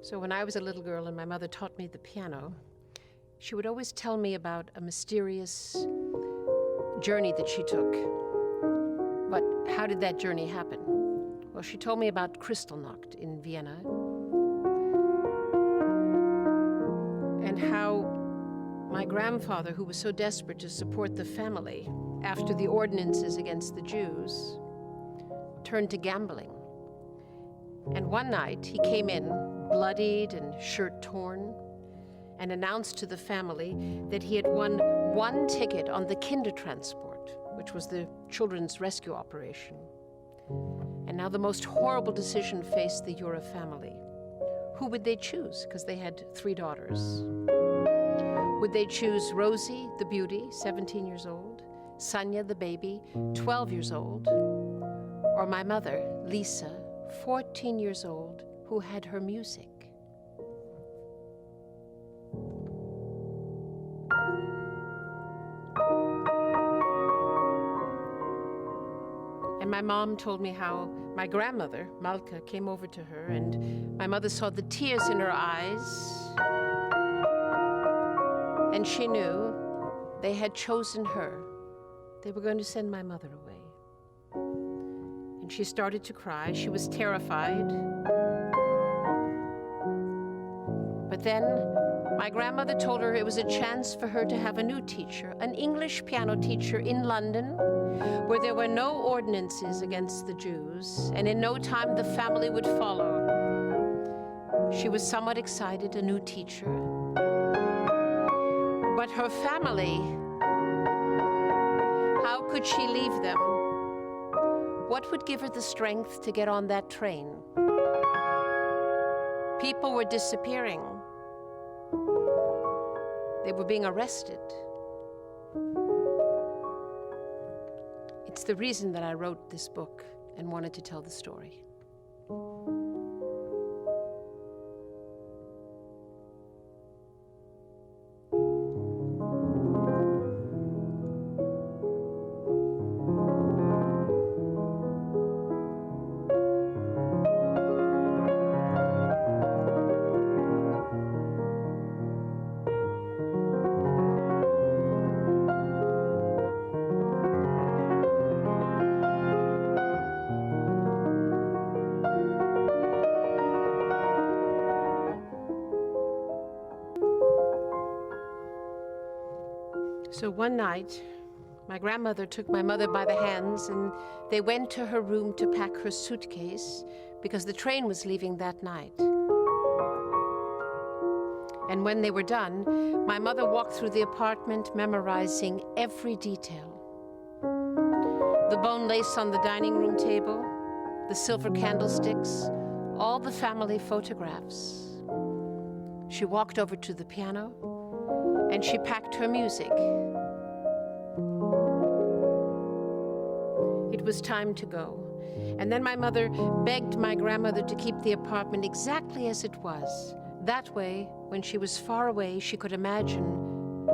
So when I was a little girl and my mother taught me the piano, she would always tell me about a mysterious journey that she took. But how did that journey happen? Well, she told me about Kristallnacht in Vienna and how my grandfather, who was so desperate to support the family after the ordinances against the Jews, turned to gambling. And one night he came in, bloodied and shirt torn, and announced to the family that he had won one ticket on the Kindertransport, which was the children's rescue operation. And now the most horrible decision faced the Jura family. Who would they choose? Because they had 3 daughters. Would they choose Rosie, the beauty, 17 years old, Sonia, the baby, 12 years old, or my mother, Lisa, 14 years old, who had her music? And my mom told me how my grandmother, Malka, came over to her, and my mother saw the tears in her eyes, and she knew they had chosen her. They were going to send my mother away. And she started to cry. She was terrified. But then my grandmother told her it was a chance for her to have a new teacher, an English piano teacher in London, where there were no ordinances against the Jews, and in no time the family would follow. She was somewhat excited, a new teacher. But her family, how could she leave them? What would give her the strength to get on that train? People were disappearing. They were being arrested. It's the reason that I wrote this book and wanted to tell the story. So one night, my grandmother took my mother by the hands and they went to her room to pack her suitcase because the train was leaving that night. And when they were done, my mother walked through the apartment memorizing every detail. The bone lace on the dining room table, the silver candlesticks, all the family photographs. She walked over to the piano and she packed her music. It was time to go. And then my mother begged my grandmother to keep the apartment exactly as it was. That way, when she was far away, she could imagine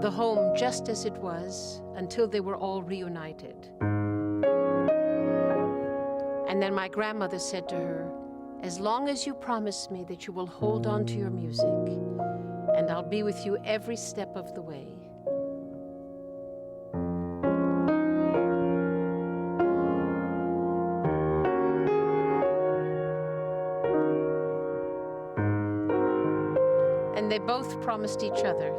the home just as it was until they were all reunited. And then my grandmother said to her, "As long as you promise me that you will hold on to your music, and I'll be with you every step of the way." And they both promised each other.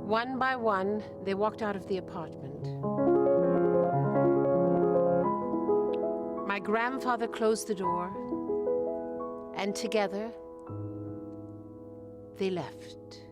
One by one, they walked out of the apartment. My grandfather closed the door, and together they left.